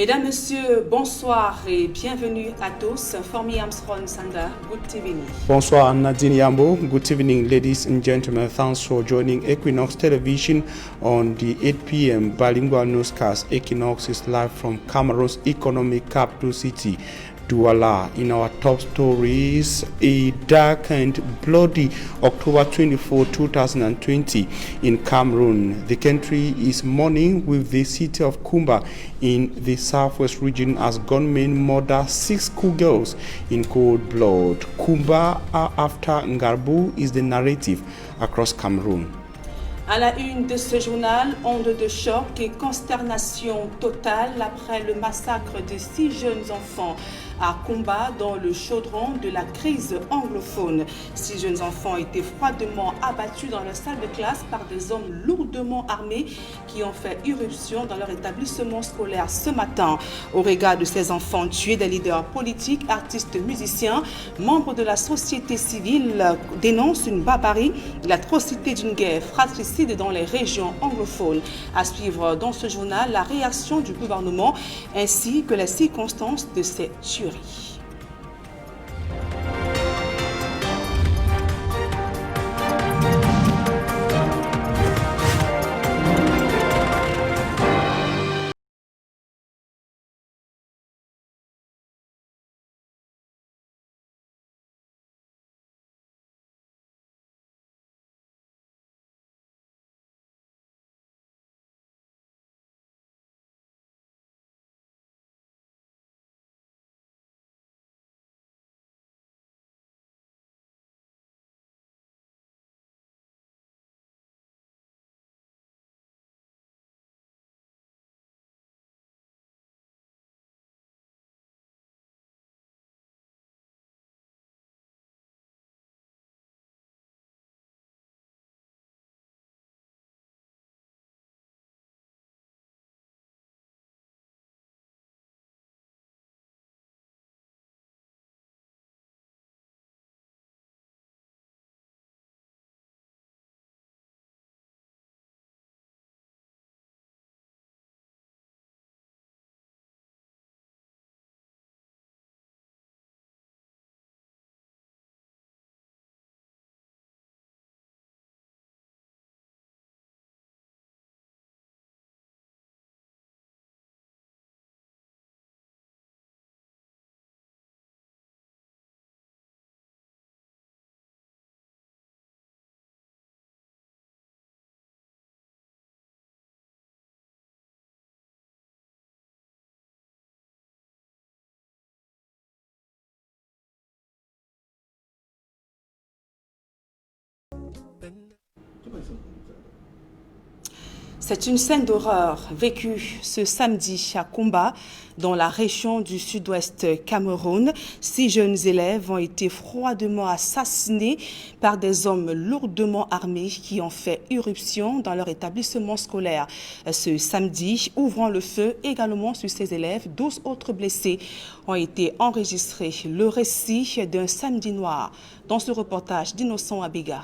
Mesdames, Messieurs, bonsoir et bienvenue à tous. Formi Armstrong Sanda, good evening. Bonsoir Nadine Yambo. Good evening, ladies and gentlemen. Thanks for joining Equinox Television on the 8 p.m. bilingual newscast. Equinox is live from Cameroon's economic capital city, Douala. In our top stories, a dark and bloody October 24, 2020 in Cameroon. The country is mourning with the city of Kumba in the southwest region as gunmen murder 6 schoolgirls in cold blood. Kumba after Ngarbu is the narrative across Cameroon. À la une de ce journal, onde de choc et consternation totale après le massacre de 6 jeunes enfants à Kumba dans le chaudron de la crise anglophone. 6 jeunes enfants ont été froidement abattus dans leur salle de classe par des hommes lourdement armés qui ont fait irruption dans leur établissement scolaire ce matin. Au regard de ces enfants tués, des leaders politiques, artistes, musiciens, membres de la société civile dénoncent une barbarie, l'atrocité d'une guerre fratricide dans les régions anglophones. À suivre dans ce journal la réaction du gouvernement ainsi que les circonstances de ces tueries. C'est une scène d'horreur vécue ce samedi à Kumba, dans la région du sud-ouest Cameroun. 6 jeunes élèves ont été froidement assassinés par des hommes lourdement armés qui ont fait irruption dans leur établissement scolaire. Ce samedi, ouvrant le feu également sur ces élèves, 12 autres blessés ont été enregistrés. Le récit d'un samedi noir dans ce reportage d'Innocent Abega.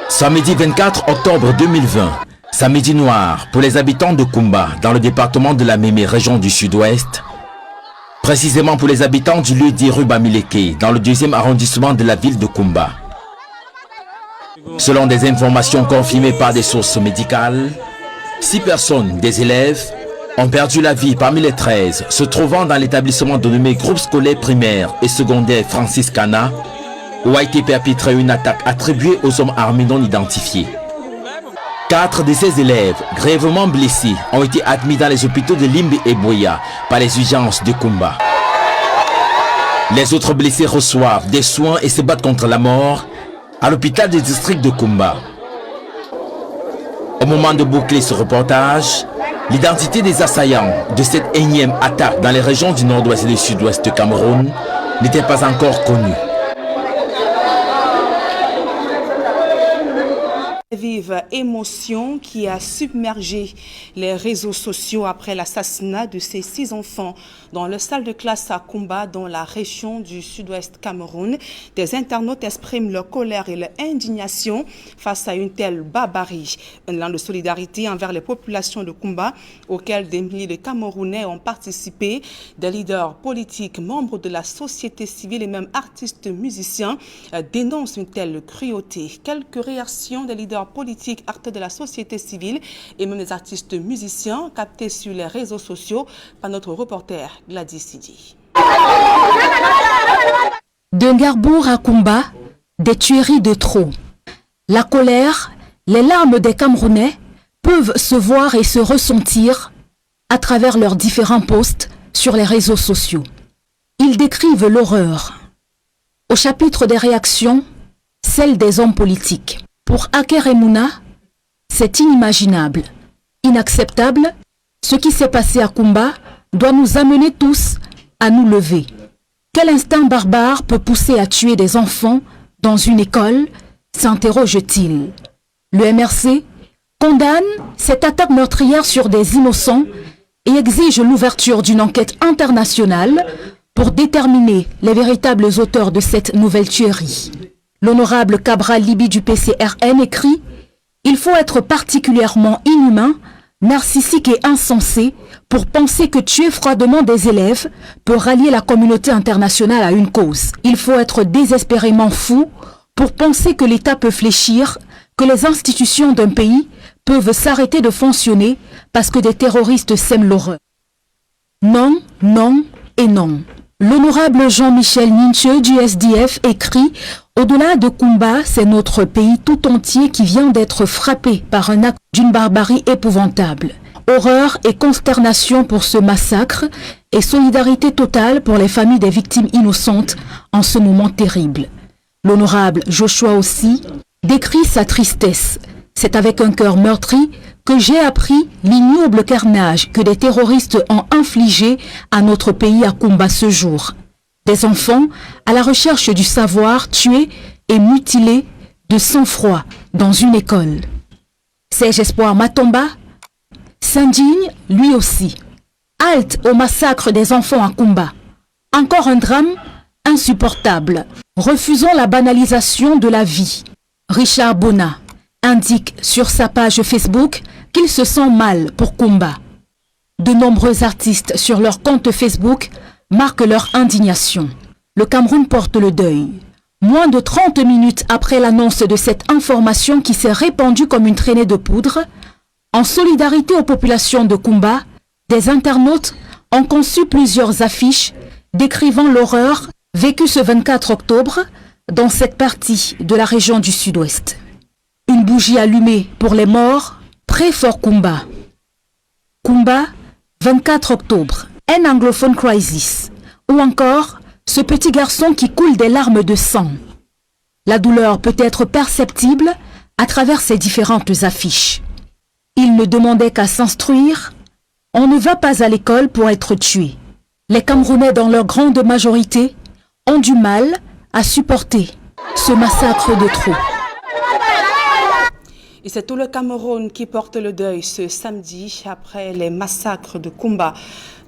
Samedi 24 octobre 2020, samedi noir pour les habitants de Kumba dans le département de la Mémé, région du sud-ouest. Précisément pour les habitants du lieu dit rue Bamileke dans le 2e arrondissement de la ville de Kumba. Selon des informations confirmées par des sources médicales, 6 personnes, des élèves, ont perdu la vie parmi les 13 se trouvant dans l'établissement dénommé groupe scolaire primaire et secondaire Francis Cana, où a été perpétrée une attaque attribuée aux hommes armés non identifiés. 4 de ces élèves, grièvement blessés, ont été admis dans les hôpitaux de Limbe et Boya par les urgences de Kumba. Les autres blessés reçoivent des soins et se battent contre la mort à l'hôpital du district de Kumba. Au moment de boucler ce reportage, l'identité des assaillants de cette énième attaque dans les régions du nord-ouest et du sud-ouest du Cameroun n'était pas encore connue. Vive émotion qui a submergé les réseaux sociaux après l'assassinat de ces 6 enfants dans la salle de classe à Kumba dans la région du sud-ouest Cameroun. Des internautes expriment leur colère et leur indignation face à une telle barbarie. Un élan de solidarité envers les populations de Kumba auquel des milliers de Camerounais ont participé. Des leaders politiques, membres de la société civile et même artistes musiciens dénoncent une telle cruauté. Quelques réactions des leaders politiques, acteurs de la société civile et même des artistes musiciens captés sur les réseaux sociaux par notre reporter Gladys Sidi. De Ngarbour à Kumba, des tueries de trop. La colère, les larmes des Camerounais peuvent se voir et se ressentir à travers leurs différents posts sur les réseaux sociaux. Ils décrivent l'horreur. Au chapitre des réactions, celle des hommes politiques. Pour Aker Emouna, c'est inimaginable, inacceptable. Ce qui s'est passé à Kumba doit nous amener tous à nous lever. Quel instinct barbare peut pousser à tuer des enfants dans une école, s'interroge-t-il. Le MRC condamne cette attaque meurtrière sur des innocents et exige l'ouverture d'une enquête internationale pour déterminer les véritables auteurs de cette nouvelle tuerie. L'honorable Cabral Libi du PCRN écrit « Il faut être particulièrement inhumain, narcissique et insensé pour penser que tuer froidement des élèves peut rallier la communauté internationale à une cause. Il faut être désespérément fou pour penser que l'État peut fléchir, que les institutions d'un pays peuvent s'arrêter de fonctionner parce que des terroristes sèment l'horreur. Non, non et non. » L'honorable Jean-Michel Ninche du SDF écrit « Au-delà de Kumba, c'est notre pays tout entier qui vient d'être frappé par un acte d'une barbarie épouvantable. Horreur et consternation pour ce massacre et solidarité totale pour les familles des victimes innocentes en ce moment terrible. » L'honorable Joshua aussi décrit sa tristesse. C'est avec un cœur meurtri que j'ai appris l'ignoble carnage que des terroristes ont infligé à notre pays à Kumba ce jour. Des enfants à la recherche du savoir tués et mutilés de sang-froid dans une école. Serge Espoir Matomba s'indigne lui aussi. Halte au massacre des enfants à Kumba. Encore un drame insupportable. Refusons la banalisation de la vie. Richard Bona indique sur sa page Facebook qu'il se sent mal pour Kumba. De nombreux artistes sur leur compte Facebook marquent leur indignation. Le Cameroun porte le deuil. Moins de 30 minutes après l'annonce de cette information qui s'est répandue comme une traînée de poudre, en solidarité aux populations de Kumba, des internautes ont conçu plusieurs affiches décrivant l'horreur vécue ce 24 octobre dans cette partie de la région du sud-ouest. Une bougie allumée pour les morts, près Fort Kumba. Kumba, 24 octobre, un anglophone crisis. Ou encore, ce petit garçon qui coule des larmes de sang. La douleur peut être perceptible à travers ces différentes affiches. Il ne demandait qu'à s'instruire. On ne va pas à l'école pour être tué. Les Camerounais, dans leur grande majorité, ont du mal à supporter ce massacre de trop. Et c'est tout le Cameroun qui porte le deuil ce samedi après les massacres de Kumba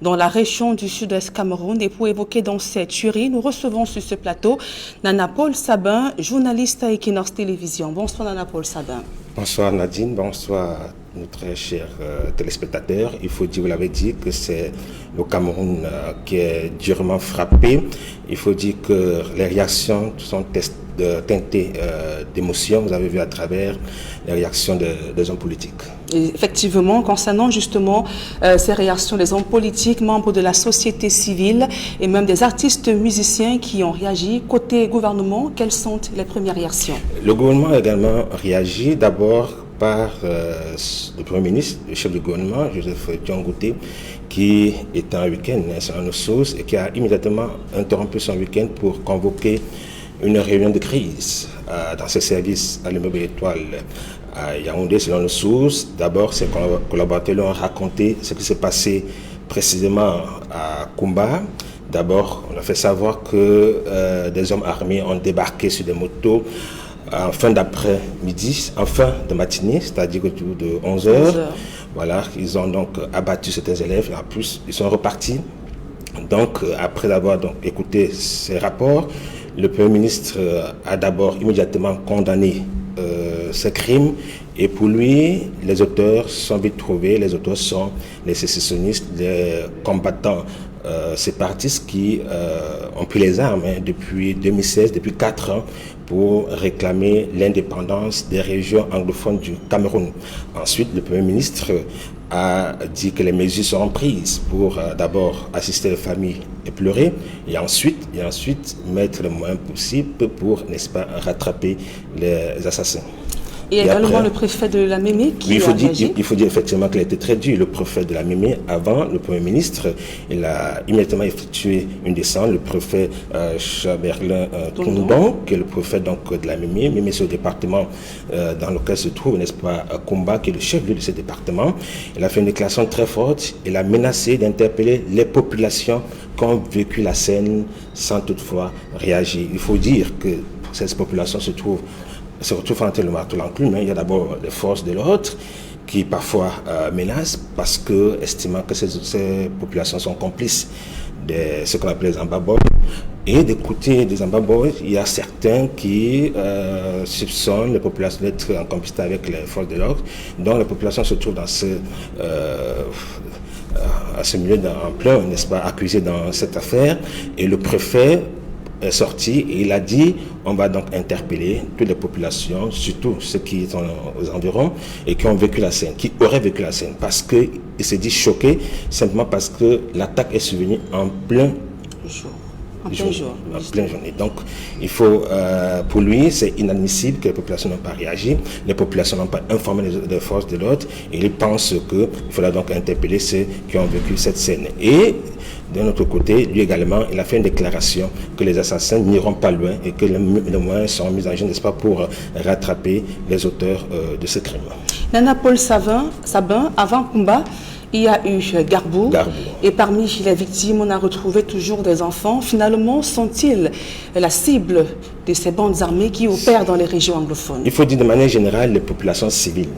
dans la région du sud-est Cameroun. Et pour évoquer dans cette tuerie, nous recevons sur ce plateau Nana Paul Sabin, journaliste à Equinox Télévision. Bonsoir Nana Paul Sabin. Bonsoir Nadine, bonsoir nos très chers téléspectateurs. Il faut dire, vous l'avez dit, que c'est le Cameroun qui est durement frappé. Il faut dire que les réactions sont teintée d'émotion, vous avez vu à travers les réactions des hommes politiques. Et effectivement, concernant justement ces réactions des hommes politiques, membres de la société civile et même des artistes musiciens qui ont réagi, côté gouvernement, quelles sont les premières réactions? Le gouvernement a également réagi d'abord par le Premier ministre, le chef du gouvernement, Joseph Diongouté, qui était en week-end selon nos sources et qui a immédiatement interrompu son week-end pour convoquer une réunion de crise dans ses services à l'immeuble Étoile à Yaoundé, selon nos sources. D'abord, ses collaborateurs lui ont raconté ce qui s'est passé précisément à Kumba. D'abord, on a fait savoir que des hommes armés ont débarqué sur des motos en fin d'après-midi, en fin de matinée, c'est-à-dire autour de 11h. Voilà, ils ont donc abattu certains élèves et en plus, ils sont repartis. Donc, après avoir donc écouté ces rapports, le Premier ministre a d'abord immédiatement condamné ces crimes et pour lui, les auteurs sont vite trouvés. Les auteurs sont les sécessionnistes, les combattants séparatistes qui ont pris les armes depuis 2016, depuis 4 ans, pour réclamer l'indépendance des régions anglophones du Cameroun. Ensuite, le Premier ministre a dit que les mesures seront prises pour d'abord assister les familles éplorées et ensuite mettre les moyens possibles pour, n'est-ce pas, rattraper les assassins. Et également après, le préfet de la Mémé qui a réagi. Il faut dire effectivement qu'il a été très dur. Le préfet de la Mémé, avant le Premier ministre, il a immédiatement effectué une descente. Le préfet Chaberlin Tondon, qui est le préfet donc, de la Mémé. Mémé, c'est le département dans lequel se trouve, n'est-ce pas, Kumba, qui est le chef-lieu de ce département. Il a fait une déclaration très forte. Il a menacé d'interpeller les populations qui ont vécu la scène sans toutefois réagir. Il faut dire que ces populations se retrouvent entre le marteau l'enclume. Il y a d'abord les forces de l'ordre qui parfois menacent parce que, estimant que ces populations sont complices de ce qu'on appelle les Ambaboy. Et des côtés des Ambaboy, il y a certains qui soupçonnent les populations d'être en complicité avec les forces de l'ordre. Donc les populations se trouvent dans à ce milieu en plein, n'est-ce pas, accusés dans cette affaire. Et le préfet est sorti et il a dit on va donc interpeller toutes les populations, surtout ceux qui sont aux environs et qui ont vécu la scène, qui auraient vécu la scène, parce qu'il s'est dit choqué simplement parce que l'attaque est survenue en plein jour. En pleine journée. Donc, il faut, pour lui, c'est inadmissible que les populations n'ont pas réagi, les populations n'ont pas informé les forces de l'ordre, et il pense qu'il faudra donc interpeller ceux qui ont vécu cette scène. Et d'un autre côté, lui également, il a fait une déclaration que les assassins n'iront pas loin et que les moyens seront mis en jeu, n'est-ce pas, pour rattraper les auteurs de ce crime. Nana Paul Sabin, avant Kumba, il y a eu Garbou. Et parmi les victimes, on a retrouvé toujours des enfants. Finalement, sont-ils la cible de ces bandes armées qui opèrent dans les régions anglophones? Il faut dire de manière générale, les populations civiles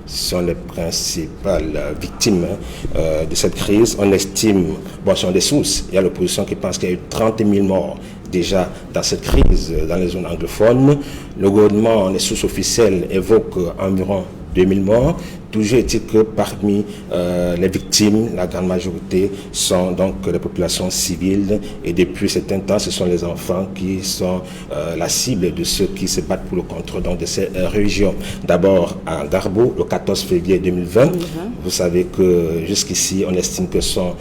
sont les principales victimes de cette crise. On estime, bon, ce sont des sources, il y a l'opposition qui pense qu'il y a eu 30 000 morts déjà dans cette crise dans les zones anglophones. Le gouvernement, les sources officielles évoquent environ 2000 morts. Toujours est-il que parmi les victimes, la grande majorité sont donc les populations civiles et depuis certain temps, ce sont les enfants qui sont la cible de ceux qui se battent pour le contrôle donc, de ces régions. D'abord à Garbou, le 14 février 2020, vous savez que jusqu'ici, on estime que ce sont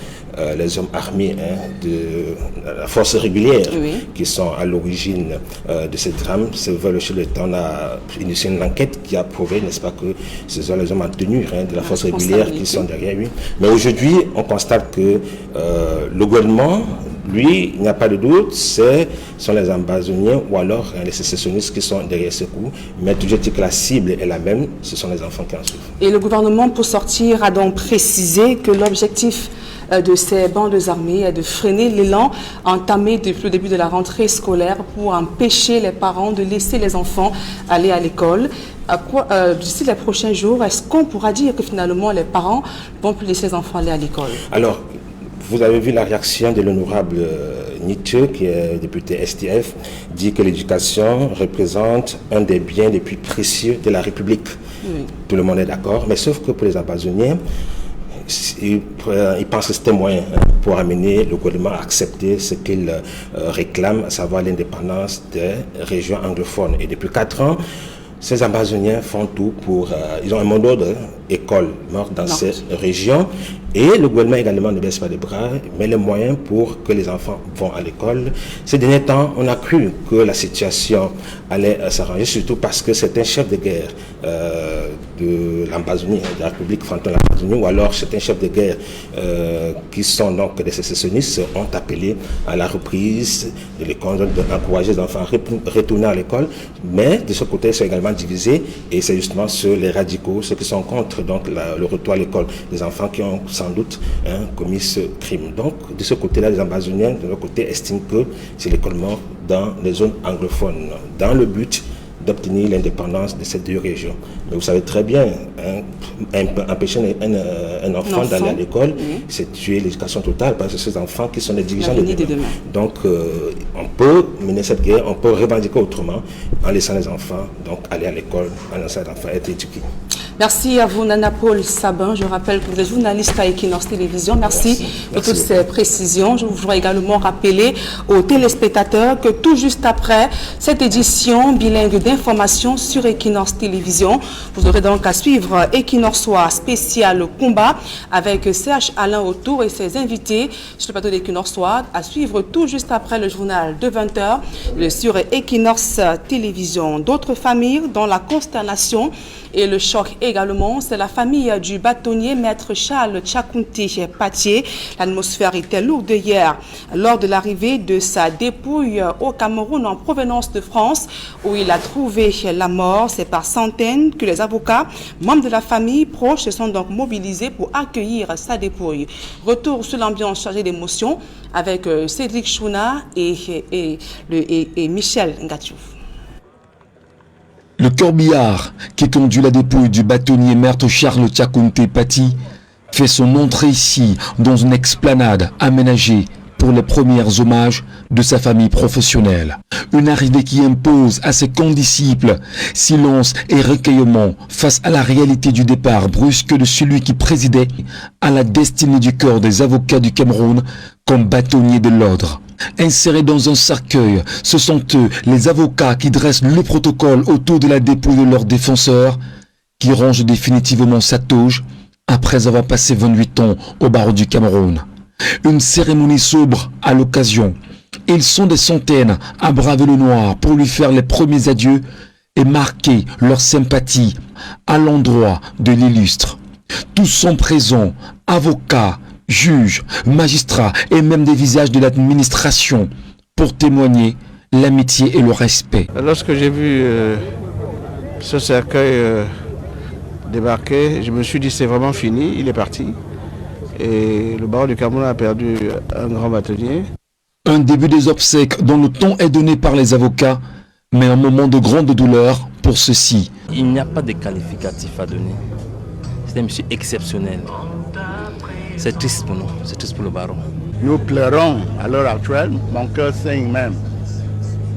les hommes armés de la force régulière qui sont à l'origine de ce drame. C'est vers le chef de l'État, on a initié une enquête qui a prouvé, n'est-ce pas, que ce sont les hommes de la force régulière qui sont derrière lui. Mais aujourd'hui, on constate que le gouvernement, lui, il n'y a pas de doute, ce sont les ambazoniens ou alors les sécessionnistes qui sont derrière ce coup. Mais toujours dit que la cible est la même, ce sont les enfants qui en souffrent. Et le gouvernement, pour sortir, a donc précisé que l'objectif de ces bandes armées est de freiner l'élan entamé depuis le début de la rentrée scolaire pour empêcher les parents de laisser les enfants aller à l'école. D'ici les prochains jours, est-ce qu'on pourra dire que finalement les parents ne vont plus laisser les enfants aller à l'école? Alors, vous avez vu la réaction de l'honorable Nietzsche, qui est député STF, dit que l'éducation représente un des biens les plus précieux de la République. Tout le monde est d'accord, mais sauf que pour les Amazoniens, ils pensent que c'était moyen. pour amener le gouvernement à accepter ce qu'il réclame, à savoir l'indépendance des régions anglophones. Et depuis 4 ans, ces Amazoniens font tout pour... ils ont un mot d'ordre, école morte dans ces régions. Et le gouvernement également ne baisse pas les bras, met les moyens pour que les enfants vont à l'école. Ces derniers temps, on a cru que la situation allait s'arranger, surtout parce que certains chefs de guerre de l'Amazonie, de la République fantôme de l'Amazonie, ou alors certains chefs de guerre qui sont donc des sécessionnistes, ont appelé à la reprise de l'école, d'encourager les enfants à retourner à l'école. Mais de ce côté, ils sont également divisés, et c'est justement sur les radicaux, ceux qui sont contre donc, le retour à l'école des enfants qui ont sans doute commis ce crime. Donc, de ce côté-là, les Amazoniens, de leur côté, estiment que c'est l'école morte dans les zones anglophones, dans le but d'obtenir l'indépendance de ces 2 régions. Mais vous savez très bien, empêcher un enfant d'aller à l'école, c'est tuer l'éducation totale, parce que ces enfants qui sont les dirigeants de demain. Donc, on peut mener cette guerre, on peut revendiquer autrement, en laissant les enfants donc, aller à l'école, en laissant les enfants être éduqués. Merci à vous, Nana Paul Sabin. Je rappelle que vous êtes journaliste à Equinox Télévision. Merci pour toutes ces précisions. Je voudrais également rappeler aux téléspectateurs que tout juste après cette édition bilingue d'information sur Equinox Télévision, vous aurez donc à suivre Equinoxois spécial combat avec Serge Alain Autour et ses invités sur le plateau d'Equinoxois, à suivre tout juste après le journal de 20h sur Equinox Télévision. D'autres familles dans la consternation et le choc également, c'est la famille du bâtonnier maître Charles Tchakounté Patié. L'atmosphère était lourde hier lors de l'arrivée de sa dépouille au Cameroun en provenance de France, où il a trouvé la mort. C'est par centaines que les avocats, membres de la famille proche, se sont donc mobilisés pour accueillir sa dépouille. Retour sur l'ambiance chargée d'émotions avec Cédric Chouna et Michel Ngatiouf. Le corbillard qui conduit la dépouille du bâtonnier maître Charles Tchakounté Patié fait son entrée ici dans une explanade aménagée pour les premiers hommages de sa famille professionnelle. Une arrivée qui impose à ses condisciples silence et recueillement face à la réalité du départ brusque de celui qui présidait à la destinée du corps des avocats du Cameroun comme bâtonnier de l'ordre. Insérés dans un cercueil, ce sont eux, les avocats, qui dressent le protocole autour de la dépouille de leur défenseur, qui range définitivement sa toge après avoir passé 28 ans au barreau du Cameroun. Une cérémonie sobre à l'occasion. Ils sont des centaines à braver le noir pour lui faire les premiers adieux et marquer leur sympathie à l'endroit de l'illustre. Tous sont présents, avocats, juges, magistrats et même des visages de l'administration pour témoigner l'amitié et le respect. Lorsque j'ai vu ce cercueil débarquer, je me suis dit c'est vraiment fini, il est parti. Et le barreau du Cameroun a perdu un grand bâtonnier. Un début des obsèques dont le ton est donné par les avocats, mais un moment de grande douleur pour ceux-ci. Il n'y a pas de qualificatif à donner. C'est un monsieur exceptionnel. C'est triste pour nous, c'est triste pour le baron. Nous pleurons à l'heure actuelle, mon cœur saigne même,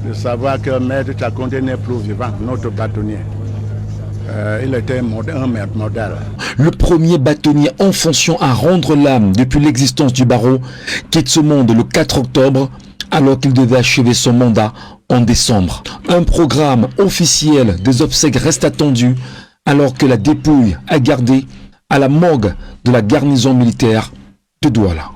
de savoir que Maître Tchakounté n'est plus vivant, notre bâtonnier. Il était un maître modèle. Le premier bâtonnier en fonction à rendre l'âme depuis l'existence du barreau quitte ce monde le 4 octobre alors qu'il devait achever son mandat en décembre. Un programme officiel des obsèques reste attendu alors que la dépouille est gardée à la morgue de la garnison militaire de Douala.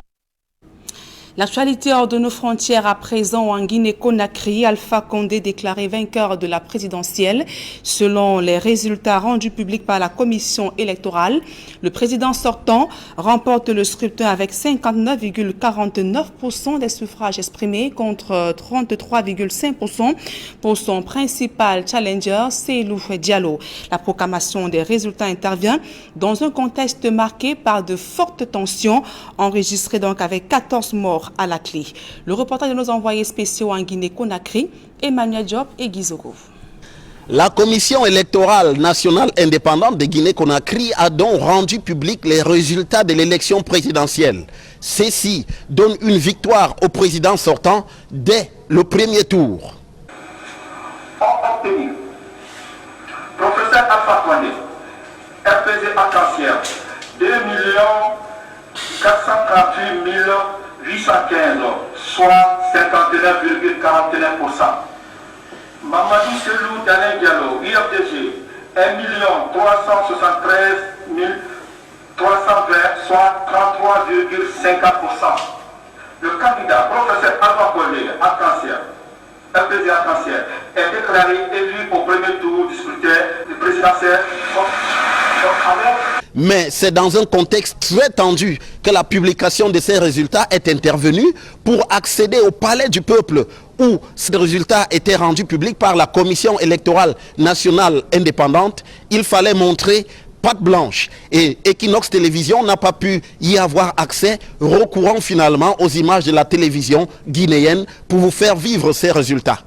L'actualité hors de nos frontières à présent en Guinée-Conakry, Alpha Condé déclaré vainqueur de la présidentielle. Selon les résultats rendus publics par la commission électorale, le président sortant remporte le scrutin avec 59,49% des suffrages exprimés contre 33,5% pour son principal challenger, Seylou Diallo. La proclamation des résultats intervient dans un contexte marqué par de fortes tensions, enregistrées donc avec 14 morts à la clé. Le reportage de nos envoyés spéciaux en Guinée-Conakry, Emmanuel Diop et Guizoko. La Commission électorale nationale indépendante de Guinée-Conakry a donc rendu public les résultats de l'élection présidentielle. Ceci donne une victoire au président sortant dès le premier tour. Ont obtenu professeur Alpha Condé, RPZ Arc-en-Ciel, 2 438 815, soit 59,41%. Mamadou Selou Dalin Diallo, IFDG, 1 373 320, soit 33,50%. Le candidat professeur Alpha Condé, Arc-en-Ciel, FPD Arc-en-Ciel, est déclaré élu au premier tour du scrutin du présidentiel. Mais c'est dans un contexte très tendu que la publication de ces résultats est intervenue pour accéder au palais du peuple où ces résultats étaient rendus publics par la Commission électorale nationale indépendante. Il fallait montrer patte blanche et Equinox Télévision n'a pas pu y avoir accès, recourant finalement aux images de la télévision guinéenne pour vous faire vivre ces résultats.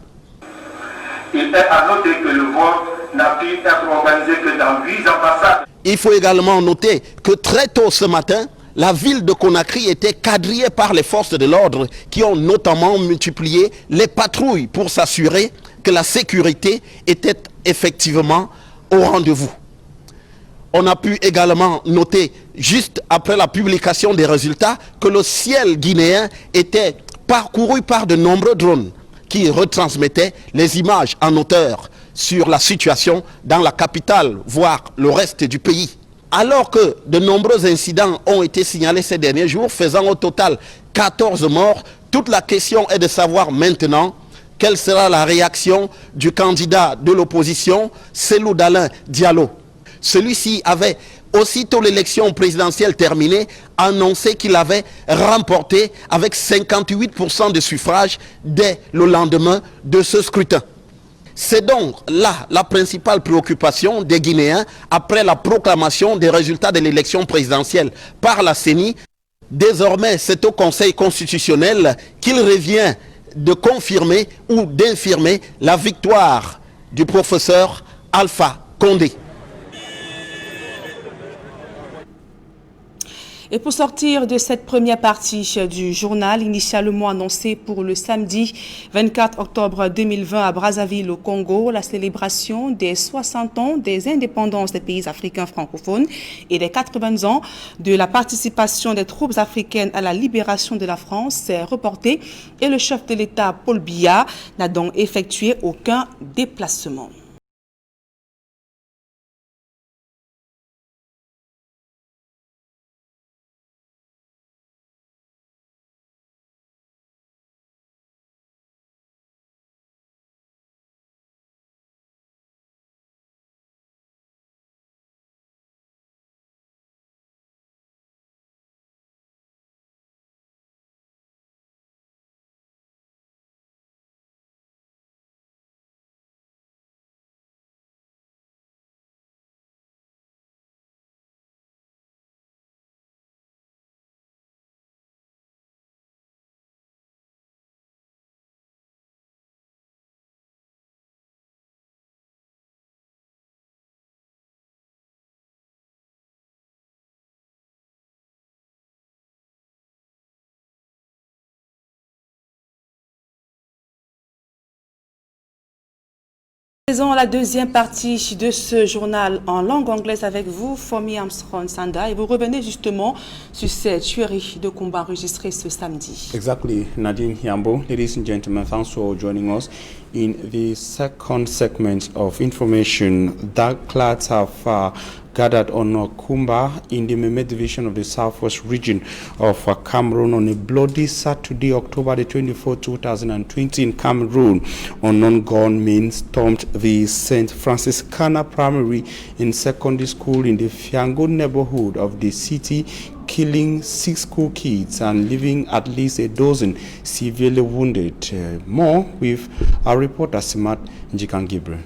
Il est à noter que le vote n'a pu être organisé que dans 8 ambassades. Il faut également noter que très tôt ce matin, la ville de Conakry était quadrillée par les forces de l'ordre qui ont notamment multiplié les patrouilles pour s'assurer que la sécurité était effectivement au rendez-vous. On a pu également noter, juste après la publication des résultats, que le ciel guinéen était parcouru par de nombreux drones qui retransmettaient les images en hauteur sur la situation dans la capitale, voire le reste du pays. Alors que de nombreux incidents ont été signalés ces derniers jours, faisant au total 14 morts, toute la question est de savoir maintenant quelle sera la réaction du candidat de l'opposition, Selou Dalin Diallo. Celui-ci avait, aussitôt l'élection présidentielle terminée, annoncé qu'il avait remporté avec 58% de suffrages dès le lendemain de ce scrutin. C'est donc là la principale préoccupation des Guinéens après la proclamation des résultats de l'élection présidentielle par la CENI. Désormais, c'est au Conseil constitutionnel qu'il revient de confirmer ou d'infirmer la victoire du professeur Alpha Condé. Et pour sortir de cette première partie du journal, initialement annoncé pour le samedi 24 octobre 2020 à Brazzaville au Congo, la célébration des 60 ans des indépendances des pays africains francophones et des 80 ans de la participation des troupes africaines à la libération de la France s'est reportée et le chef de l'État, Paul Biya, n'a donc effectué aucun déplacement. Présent à la deuxième partie de ce journal en langue anglaise avec vous, Fomi Armstrong Sanda, et vous revenez justement sur cette tuerie de combat enregistrée ce samedi. Exactly, Nadine Yambo. Ladies and gentlemen, thanks for joining us in the second segment of information. Dark clouds have gathered on Kumba in the Meme division of the southwest region of Cameroon on a bloody Saturday, October the 24th, 2020 in Cameroon. Unknown gunmen stormed the St. Francis Cana Primary and Secondary School in the Fiango neighborhood of the city, killing 6 school kids and leaving at least a dozen severely wounded. More with our reporter Simat Njikan-Gibre.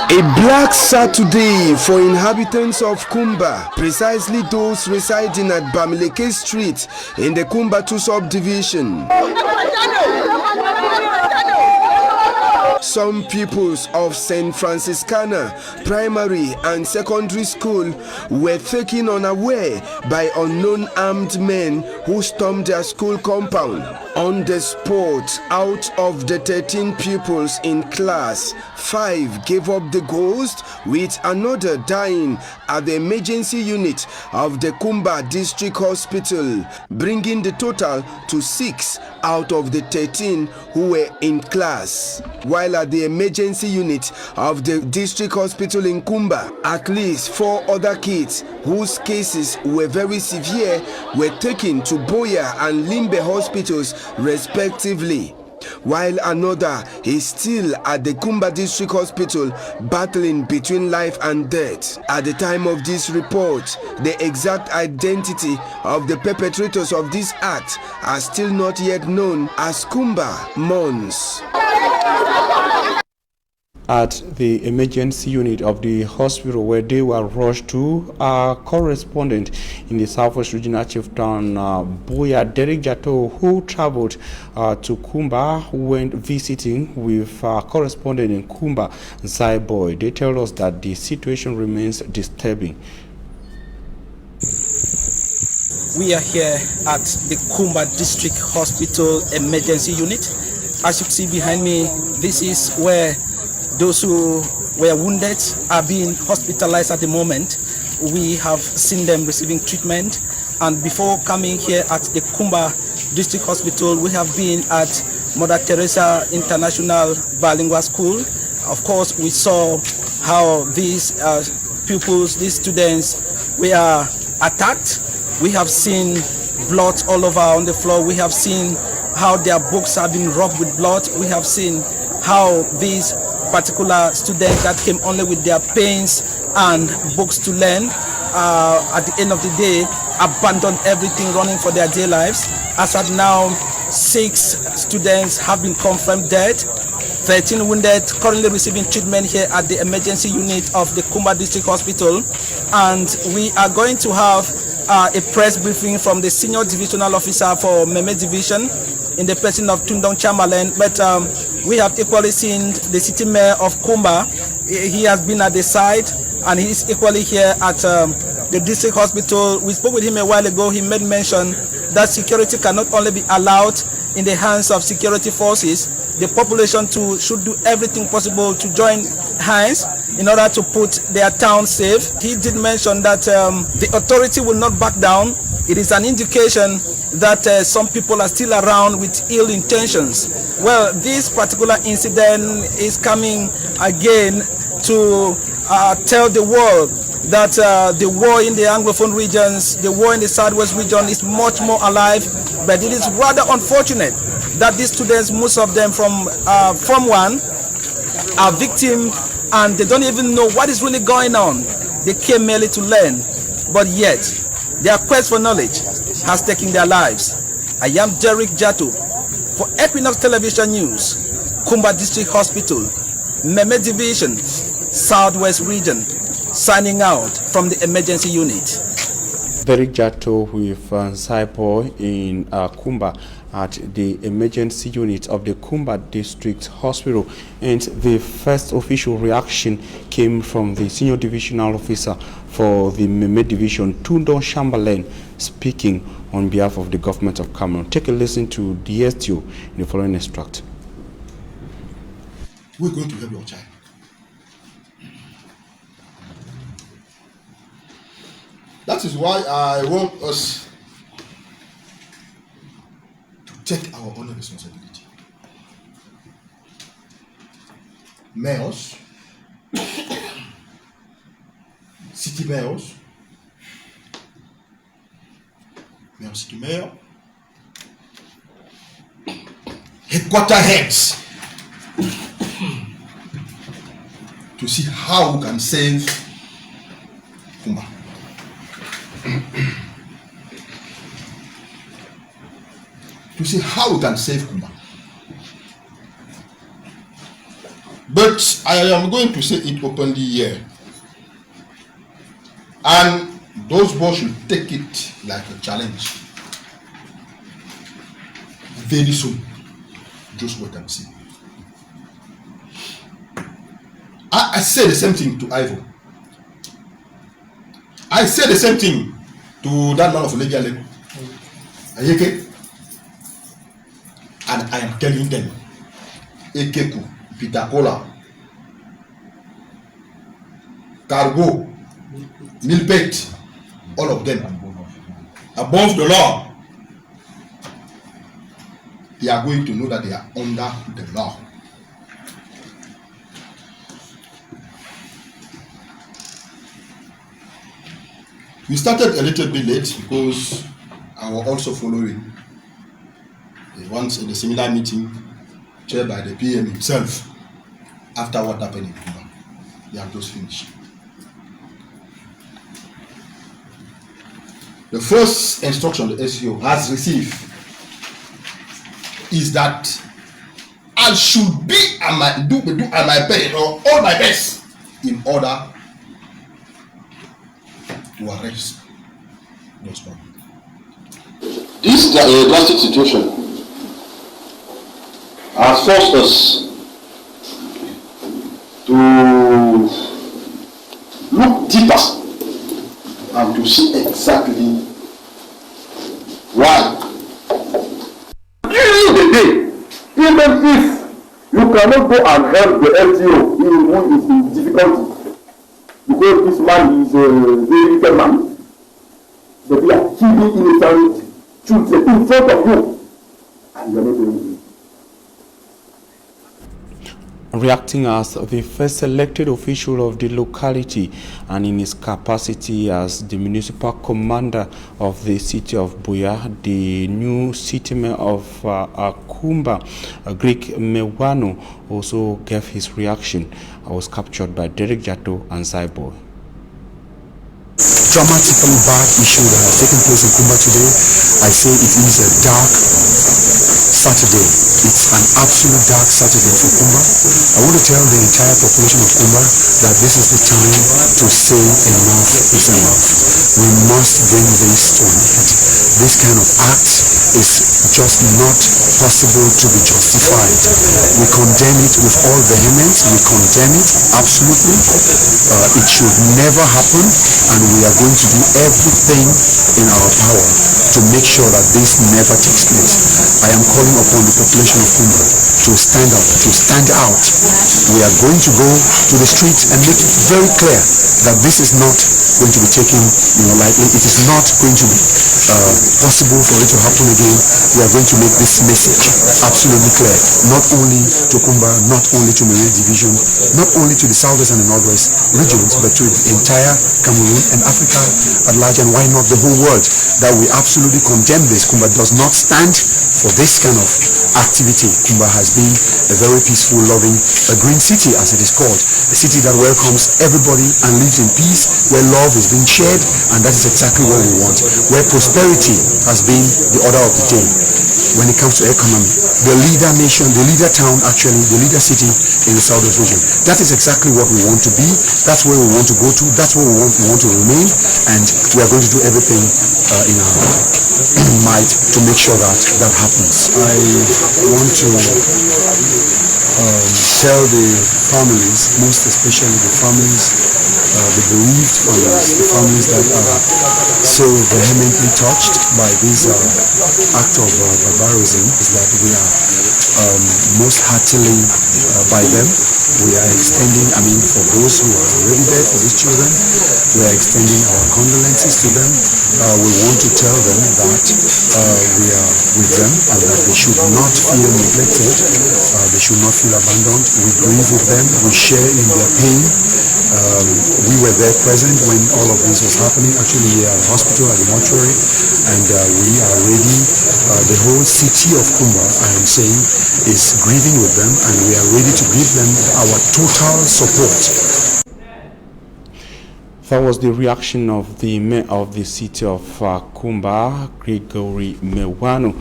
A black Saturday for inhabitants of Kumba, precisely those residing at Bamileke Street in the Kumba 2 subdivision. Some pupils of St. Francis Cana Primary and Secondary School were taken unaware by unknown armed men who stormed their school compound. On the spot, out of the 13 pupils in class, 5 gave up the ghost, with another dying at the emergency unit of the Kumba District Hospital, bringing the total to 6 out of the 13 who were in class. While at the emergency unit of the district hospital in Kumba, at least 4 other kids whose cases were very severe were taken to Boya and Limbe hospitals respectively, while another is still at the Kumba District Hospital battling between life and death. At the time of this report, the exact identity of the perpetrators of this act are still not yet known, as Kumba mourns. At the emergency unit of the hospital where they were rushed to, our correspondent in the Southwest Regional Chieftain Boya Derek Jato, who traveled to Kumba, went visiting with our correspondent in Kumba, Zaiboy. They tell us that the situation remains disturbing. We are here at the Kumba District Hospital Emergency Unit. As you see behind me, this is where those who were wounded are being hospitalized at the moment. We have seen them receiving treatment, and before coming here at the Kumba District Hospital, we have been at Mother Teresa International Bilingual School. Of course, we saw how these pupils, these students, were attacked. We have seen blood all over on the floor. We have seen how their books have been rubbed with blood. We have seen how these particular students that came only with their pens and books to learn, at the end of the day, abandoned everything, running for their day lives. As at now, 6 students have been confirmed dead, 13 wounded, currently receiving treatment here at the emergency unit of the Kumba District Hospital. And we are going to have a press briefing from the Senior Divisional Officer for Meme Division in the person of Tundong Chamberlain. But we have equally seen the City Mayor of Kumba. He has been at the site, and he is equally here at the district hospital. We spoke with him a while ago. He made mention that security cannot only be allowed in the hands of security forces. The population too should do everything possible to join hands in order to put their town safe. He did mention that the authority will not back down. It is an indication that some people are still around with ill intentions. Well, this particular incident is coming again to tell the world that the war in the Anglophone regions, the war in the Southwest region is much more alive. But it is rather unfortunate that these students, most of them from Form 1, are victims, and they don't even know what is really going on. They came merely to learn, but yet their quest for knowledge has taken their lives. I am Derek Jato for Equinox Television News, Kumba District Hospital, Meme Division, Southwest Region, signing out from the emergency unit. Derek Jato with Saipo in Kumba at the emergency unit of the Kumba District Hospital. And the first official reaction came from the Senior Divisional Officer for the Meme Division, Tundong Chamberlain, speaking on behalf of the government of Cameroon. Take a listen to the STO in the following extract. We're going to help your child. That is why I want us to take our own responsibility. Mayors, city mayors, city mayor, headquarter heads, to see how we can save Kumba. To see how we can save Kumba. But I am going to say it openly here. And those boys should take it like a challenge. Very soon. Just what I'm saying. I say the same thing to Ivo. I say the same thing to that man of Legialego. Ayeke. And I am telling them, Ekeku, Pitacola, Cargo, Milpet, all of them, above the law, they are going to know that they are under the law. We started a little bit late because I was also following once in a similar meeting chaired by the PM himself after what happened in Kumba. They have just finished. The first instruction the SEO has received is that I should be at my best or all my best in order to arrest those people. This drastic situation has forced us to look deeper and to see exactly why. During the day, even if you cannot go and help the LTO who is in difficulty, because this man is a very wicked man, but they are killing innocent children in front of you, and you are not doing it. Reacting as the first elected official of the locality and in his capacity as the municipal commander of the city of Buea, the new city mayor of Kumba, Greg Mewano, also gave his reaction. I was captured by Derek Jato and Zaibo. Dramatically bad issue that has taken place in Kumba today. I say it is a dark Saturday. It's an absolute dark Saturday for Kumba. I want to tell the entire population of Kumba that this is the time to say enough is enough. We must bring this to an end. This kind of act is just not possible to be justified. We condemn it with all vehemence. We condemn it absolutely. It should never happen, and we are going to do everything in our power to make sure that this never takes place. I am calling upon the population of Kumba to stand up, to stand out. We are going to go to the streets and make it very clear that this is not going to be taken lightly. It is not going to be possible for it to happen again. We are going to make this message absolutely clear, not only to Kumba, not only to Marine Division, not only to the Southwest and the Northwest regions, but to the entire Cameroon and Africa at large, and why not the whole world, that we absolutely condemn this. Kumba does not stand for this kind of activity. Kumba has been a very peaceful, loving, a green city as it is called, a city that welcomes everybody and lives in peace, where love is being shared, and that is exactly what we want, where prosperity has been the order of the day. When it comes to economy, the leader nation, the leader town, actually the leader city in the Southwest region. That is exactly what we want to be. That's where we want to go to. That's where we want to remain, and we are going to do everything in our might to make sure that that happens. I want to tell the families, most especially the families, the bereaved families, the families that are so vehemently touched by this act of barbarism, is that we are most heartily by them. We are extending, for those who are already dead, for these children, we are extending our condolences to them. We want to tell them that we are with them and that they should not feel neglected, they should not feel abandoned. We grieve with them, we share in their pain. We were there present when all of this was happening. Actually, we are at the hospital, at the mortuary, and we are ready. The whole city of Kumba, I am saying, is grieving with them, and we are ready to give them our total support. That was the reaction of the mayor of the city of Kumba, Gregory Mewano.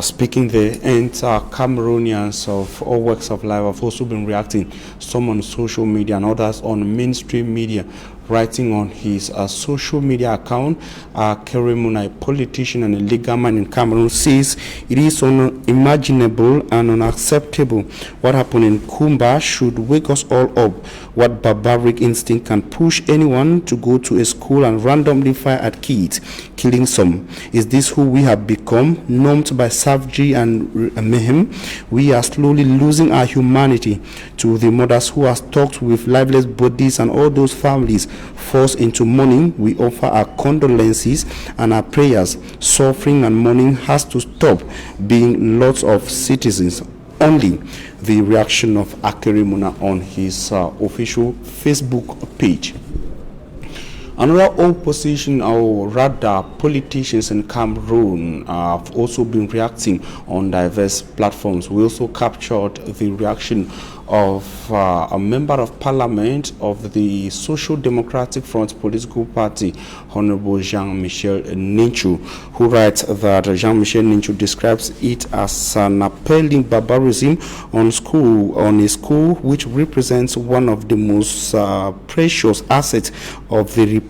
Speaking there, and Cameroonians of all walks of life have also been reacting, some on social media and others on mainstream media, Writing on his social media account, Kerimuna, a politician and a legal man in Cameroon, says it is unimaginable and unacceptable. What happened in Kumba should wake us all up. What barbaric instinct can push anyone to go to a school and randomly fire at kids, killing some? Is this who we have become, numbed by savagery and mayhem? We are slowly losing our humanity. To the mothers who are stuck with lifeless bodies and all those families forced into mourning, we offer our condolences and our prayers. Suffering and mourning has to stop being lots of citizens. Only the reaction of Kerimuna on his official Facebook page. Another opposition, or rather politicians in Cameroon, have also been reacting on diverse platforms. We also captured the reaction of a member of parliament of the Social Democratic Front political party, Honorable Jean-Michel Ninchu, who writes that Jean-Michel Ninchu describes it as an appalling barbarism on a school which represents one of the most precious assets of the Republic.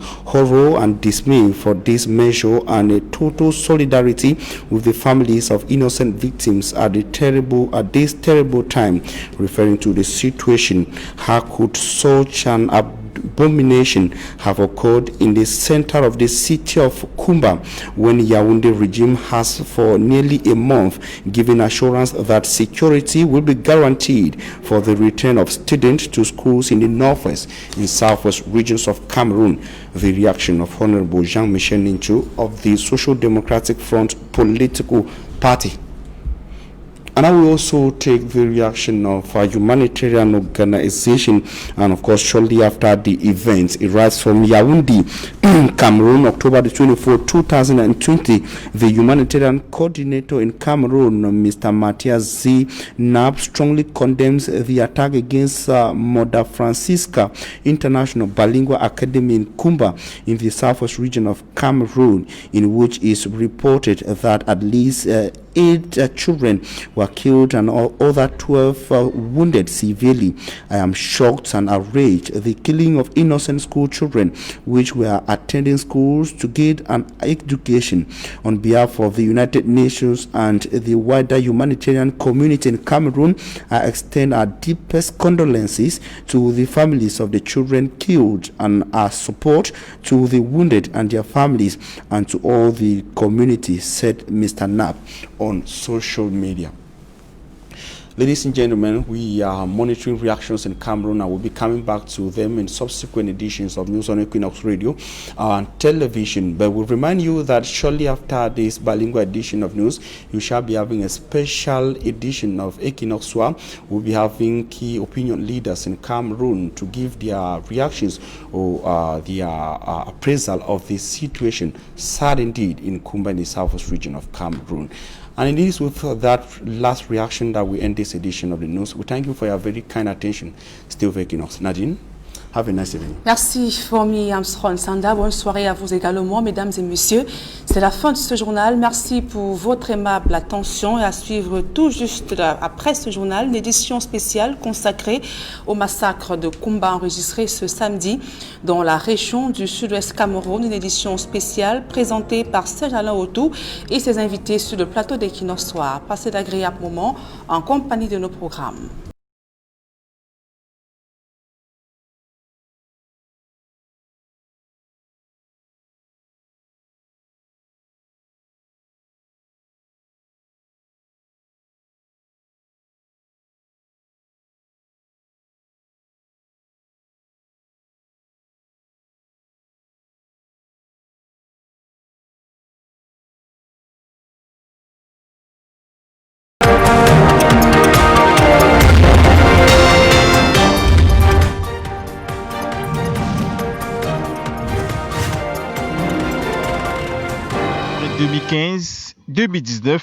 Horror and dismay for this measure, and a total solidarity with the families of innocent victims at this terrible time. Referring to the situation, how could such an abomination have occurred in the center of the city of Kumba when Yaoundé regime has for nearly a month given assurance that security will be guaranteed for the return of students to schools in the northwest and southwest regions of Cameroon? The reaction of Honorable Jean-Michel Ninchu of the Social Democratic Front political party. And I will also take the reaction of a humanitarian organization, and of course shortly after the event. It writes from Yaoundé, Cameroon, October the 24th, 2020. The humanitarian coordinator in Cameroon, Mr. Matthias Z. Nab, strongly condemns the attack against Mother Francisca International Bilingual Academy in Kumba in the southwest region of Cameroon, in which is reported that at least 8 children were killed and other 12 wounded severely. I am shocked and outraged. The killing of innocent school children which were attending schools to get an education. On behalf of the United Nations and the wider humanitarian community in Cameroon, I extend our deepest condolences to the families of the children killed and our support to the wounded and their families and to all the community, said Mr. Knapp on social media. Ladies and gentlemen, we are monitoring reactions in Cameroon and we'll be coming back to them in subsequent editions of News on Equinox Radio and television. But we'll remind you that shortly after this bilingual edition of news, you shall be having a special edition of Equinox Soir. We'll be having key opinion leaders in Cameroon to give their reactions or their appraisal of the situation, sad indeed, in Kumba in the southwest region of Cameroon. And it is with that last reaction that we end this edition of the news. We thank you for your very kind attention. Still with Equinox. Nadine, have a nice evening. Merci, Fomi Armstrong Sanda. Bonne soirée à vous également, mesdames et messieurs. C'est la fin de ce journal. Merci pour votre aimable attention et à suivre tout juste après ce journal une édition spéciale consacrée au massacre de Kumba enregistré ce samedi dans la région du sud-ouest Cameroun. Une édition spéciale présentée par Serge Alain Autou et ses invités sur le plateau d'Equinox Soir. Passez d'agréables moments en compagnie de nos programmes. En 2015-2019,